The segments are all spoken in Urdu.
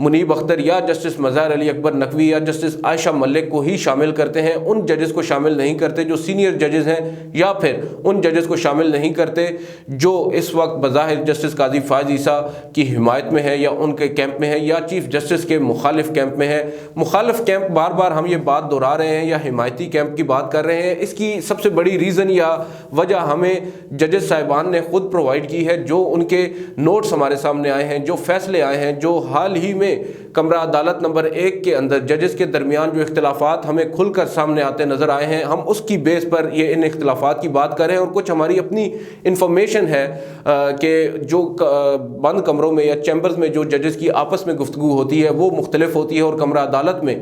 منیب اختر یا جسٹس مظہر علی اکبر نقوی یا جسٹس عائشہ ملک کو ہی شامل کرتے ہیں، ان ججز کو شامل نہیں کرتے جو سینئر ججز ہیں، یا پھر ان ججز کو شامل نہیں کرتے جو اس وقت بظاہر جسٹس قاضی فائز عیسیٰ کی حمایت میں ہے یا ان کے کیمپ میں ہے یا چیف جسٹس کے مخالف کیمپ میں ہے۔ مخالف کیمپ بار بار ہم یہ بات دہرا رہے ہیں یا حمایتی کیمپ کی بات کر رہے ہیں، اس کی سب سے بڑی ریزن یا وجہ ہمیں ججز صاحبان نے خود پرووائڈ کی ہے، جو ان کے نوٹس ہمارے سامنے آئے ہیں، جو فیصلے آئے ہیں، جو حال ہی میں کمرہ عدالت نمبر 1 کے اندر ججز کے درمیان جو اختلافات ہمیں کھل کر سامنے آتے نظر آئے ہیں، ہم اس کی بیس پر یہ ان اختلافات کی بات کر رہے ہیں، اور کچھ ہماری اپنی انفارمیشن ہے کہ جو بند کمروں میں یا چیمبرز میں جو ججز کی آپس میں گفتگو ہوتی ہے وہ مختلف ہوتی ہے، اور کمرہ عدالت میں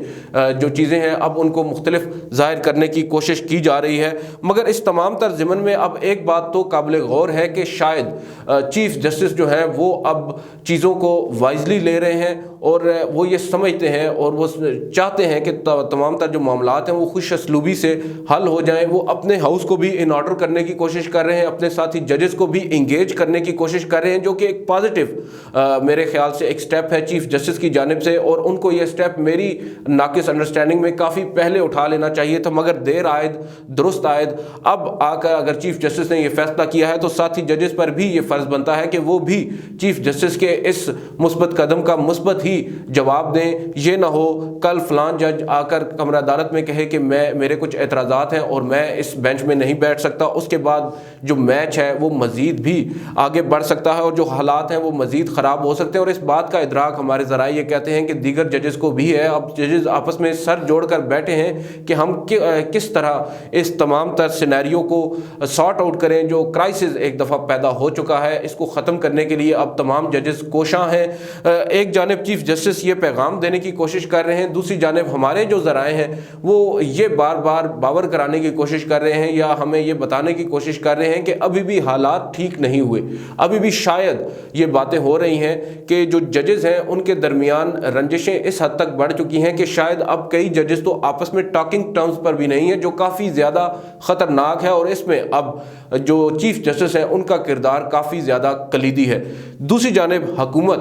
جو چیزیں ہیں اب ان کو مختلف ظاہر کرنے کی کوشش کی جا رہی ہے۔ مگر اس تمام تر ضمن میں اب ایک بات تو قابل غور ہے کہ شاید چیف جسٹس جو ہیں وہ اب چیزوں کو وائزلی لے رہے ہیں، اور وہ یہ سمجھتے ہیں اور وہ چاہتے ہیں کہ تمام تر جو معاملات ہیں وہ خوش اسلوبی سے حل ہو جائیں۔ وہ اپنے ہاؤس کو بھی ان آرڈر کرنے کی کوشش کر رہے ہیں، اپنے ساتھی ججز کو بھی انگیج کرنے کی کوشش کر رہے ہیں، جو کہ ایک پازیٹیو میرے خیال سے ایک سٹیپ ہے چیف جسٹس کی جانب سے، اور ان کو یہ سٹیپ میری ناقص انڈرسٹینڈنگ میں کافی پہلے اٹھا لینا چاہیے تھا، مگر دیر آئد درست آئد۔ اب آ کر اگر چیف جسٹس نے یہ فیصلہ کیا ہے تو ساتھی ججز پر بھی یہ فرض بنتا ہے کہ وہ بھی چیف جسٹس کے اس مثبت قدم کا مثبت ہی جواب دیں۔ یہ نہ ہو کل فلان جج آ کر کمرہ عدالت میں کہے کہ میرے کچھ اعتراضات ہیں اور میں اس بینچ میں نہیں بیٹھ سکتا، اس کے بعد جو میچ ہے وہ مزید بھی آگے بڑھ سکتا ہے اور جو حالات ہیں وہ مزید خراب ہو سکتے ہیں، اور اس بات کا ادراک ہمارے ذرائع یہ کہتے ہیں کہ دیگر ججز کو بھی ہے۔ اب ججز آپس میں سر جوڑ کر بیٹھے ہیں کہ ہم کس طرح اس تمام تر سینیریو کو سارٹ آؤٹ کریں، جو کرائسس ایک دفعہ پیدا ہو چکا ہے، اس کو ختم کرنے کے لیے اب تمام ججز کوشاں ہیں۔ ایک جانب چیف جسٹس یہ پیغام دینے کی کوشش کر رہے ہیں، دوسری جانب ہمارے جو ذرائع ہیں وہ یہ بار بار باور کرانے کی کوشش کر رہے ہیں یا ہمیں یہ بتانے کی کوشش کر رہے ہیں کہ ابھی بھی حالات ٹھیک نہیں ہوئے، ابھی بھی شاید یہ باتیں ہو رہی ہیں کہ جو ججز ہیں ان کے درمیان رنجشیں اس حد تک بڑھ چکی ہیں کہ شاید اب کئی ججز تو آپس میں ٹاکنگ ٹرمز پر بھی نہیں ہیں، جو کافی زیادہ خطرناک ہے، اور اس میں اب جو چیف جسٹس ہیں ان کا کردار کافی زیادہ کلیدی ہے۔ دوسری جانب حکومت،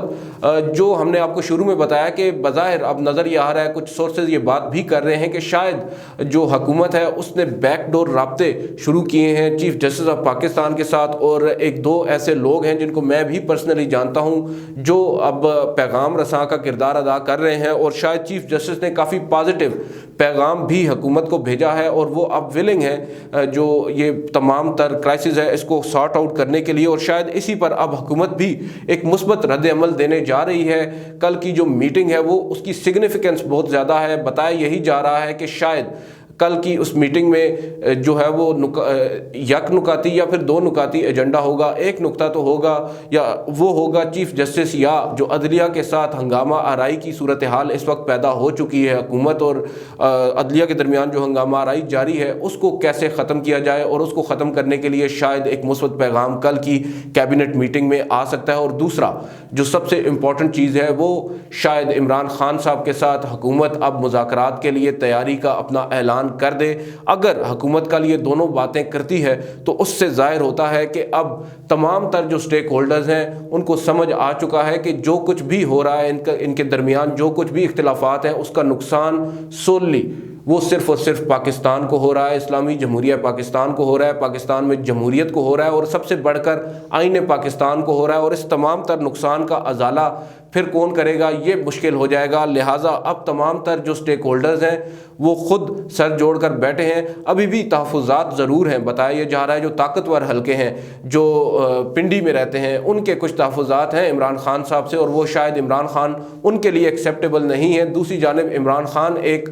جو ہم نے آپ کو شروع میں بتایا کہ بظاہر اب نظر یہ آ رہا ہے، کچھ سورسز یہ بات بھی کر رہے ہیں کہ شاید جو حکومت ہے اس نے بیک ڈور رابطے شروع کیے ہیں چیف جسٹس آف پاکستان کے ساتھ، اور ایک دو ایسے لوگ ہیں جن کو میں بھی پرسنلی جانتا ہوں جو اب پیغام رساں کا کردار ادا کر رہے ہیں، اور شاید چیف جسٹس نے کافی پازیٹیو پیغام بھی حکومت کو بھیجا ہے، اور وہ اب ولنگ ہے جو یہ تمام تر کرائسس ہے اس کو سارٹ آؤٹ کرنے کے لیے، اور شاید اسی پر اب حکومت بھی ایک مثبت رد عمل دینے جا رہی ہے۔ کل کی جو میٹنگ ہے وہ اس کی سگنیفیکنس بہت زیادہ ہے، بتایا یہی جا رہا ہے کہ شاید کل کی اس میٹنگ میں جو ہے وہ یک نکاتی یا پھر دو نکاتی ایجنڈا ہوگا۔ ایک نکتہ تو ہوگا یا وہ ہوگا چیف جسٹس یا جو عدلیہ کے ساتھ ہنگامہ آرائی کی صورتحال اس وقت پیدا ہو چکی ہے، حکومت اور عدلیہ کے درمیان جو ہنگامہ آرائی جاری ہے اس کو کیسے ختم کیا جائے، اور اس کو ختم کرنے کے لیے شاید ایک مثبت پیغام کل کی کیبنٹ میٹنگ میں آ سکتا ہے۔ اور دوسرا جو سب سے امپورٹنٹ چیز ہے وہ شاید عمران خان صاحب کے ساتھ حکومت اب مذاکرات کے لیے تیاری کا اپنا اعلان کر دے۔ اگر حکومت کل یہ دونوں باتیں کرتی ہے تو اس سے ظاہر ہوتا ہے کہ اب تمام تر جو سٹیک ہولڈرز ہیں ان کو سمجھ آ چکا ہے کہ جو کچھ بھی ہو رہا ہے ان کے درمیان جو کچھ بھی اختلافات ہیں اس کا نقصان سوللی وہ صرف اور صرف پاکستان کو ہو رہا ہے، اسلامی جمہوریہ پاکستان کو ہو رہا ہے، پاکستان میں جمہوریت کو ہو رہا ہے، اور سب سے بڑھ کر آئین پاکستان کو ہو رہا ہے، اور اس تمام تر نقصان کا ازالہ پھر کون کرے گا یہ مشکل ہو جائے گا۔ لہٰذا اب تمام تر جو سٹیک ہولڈرز ہیں وہ خود سر جوڑ کر بیٹھے ہیں۔ ابھی بھی تحفظات ضرور ہیں، بتایا یہ جا رہا ہے جو طاقتور حلقے ہیں جو پنڈی میں رہتے ہیں ان کے کچھ تحفظات ہیں عمران خان صاحب سے، اور وہ شاید عمران خان ان کے لیے ایکسیپٹیبل نہیں ہے۔ دوسری جانب عمران خان ایک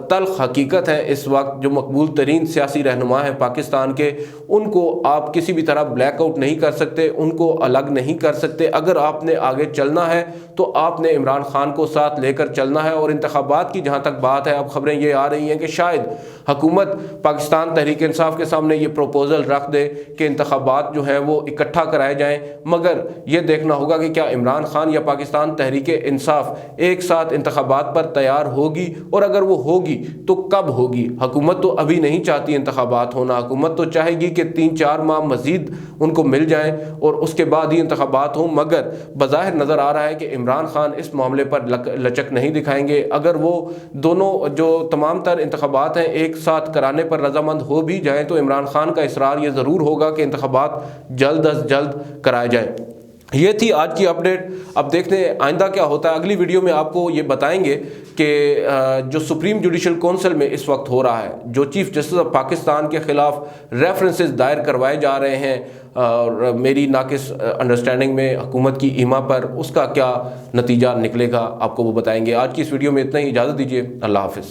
تلخ حقیقت ہے اس وقت، جو مقبول ترین سیاسی رہنما ہیں پاکستان کے، ان کو آپ کسی بھی طرح بلیک آؤٹ نہیں کر سکتے، ان کو الگ نہیں کر سکتے۔ اگر آپ نے آگے چلنا ہے تو آپ نے عمران خان کو ساتھ لے کر چلنا ہے۔ اور انتخابات کی جہاں تک بات ہے، اب خبریں یہ آ رہی ہیں کہ شاید حکومت پاکستان تحریک انصاف کے سامنے یہ پروپوزل رکھ دے کہ انتخابات جو ہیں وہ اکٹھا کرائے جائیں، مگر یہ دیکھنا ہوگا کہ کیا عمران خان یا پاکستان تحریک انصاف ایک ساتھ انتخابات پر تیار ہوگی، اور اگر وہ ہوگی تو کب ہوگی؟ حکومت تو ابھی نہیں چاہتی انتخابات ہونا، حکومت تو چاہے گی کہ 3-4 ماہ مزید ان کو مل جائیں اور اس کے بعد ہی انتخابات ہوں، مگر بظاہر نظر آ رہا ہے کہ عمران خان اس معاملے پر لچک نہیں دکھائیں گے۔ اگر وہ دونوں جو تمام تر انتخابات ہیں ایک ساتھ کرانے پر رضامند ہو بھی جائیں تو عمران خان کا اصرار یہ ضرور ہوگا کہ انتخابات جلد از جلد کرائے جائیں۔ یہ تھی آج کی اپڈیٹ۔ اب دیکھتے ہیں آئندہ کیا ہوتا ہے۔ اگلی ویڈیو میں آپ کو یہ بتائیں گے کہ جو سپریم جوڈیشل کونسل میں اس وقت ہو رہا ہے، جو چیف جسٹس آف پاکستان کے خلاف ریفرنسز دائر کروائے جا رہے ہیں اور میری ناقص انڈرسٹینڈنگ میں حکومت کی ایما پر، اس کا کیا نتیجہ نکلے گا آپ کو وہ بتائیں گے۔ آج کی اس ویڈیو میں اتنا ہی، اجازت دیجیے، اللہ حافظ۔